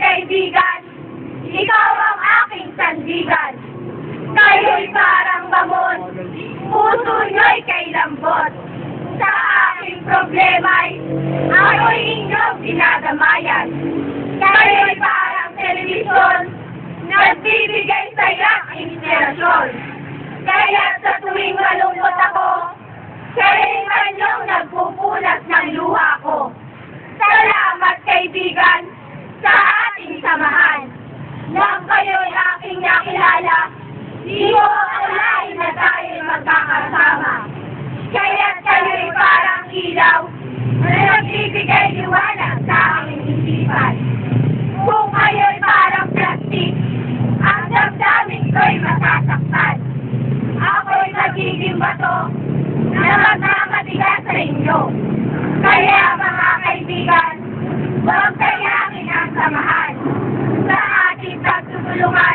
kaibigan, ikaw ang aking sandigan. Kayo'y parang bamon, puso nyo'y kay lambot. Sa aking problema'y ako'y inyong dinadamayan. Kayo'y parang telebisyon, nagbibigay sayang inspirasyon. Kaya sa tuwing malungkot ako, kayo'y kanyang nagpupunas ng luha ko. Salamat kaibigan sa ating samahan. Nang kayo'y aking nakilala, di mo akalain na tayo'y magkakasama. Kaya't kayo'y parang ilaw na nagbibigay liwanag sa aking isipan. Kung kayo'y parang plastic, ang damdamin ko'y masasaktan. Ako'y nagiging bato na magmamatigas sa inyo. Kaya mga kaibigan, huwag kayangin ang samahan sa ating pagtutulungan.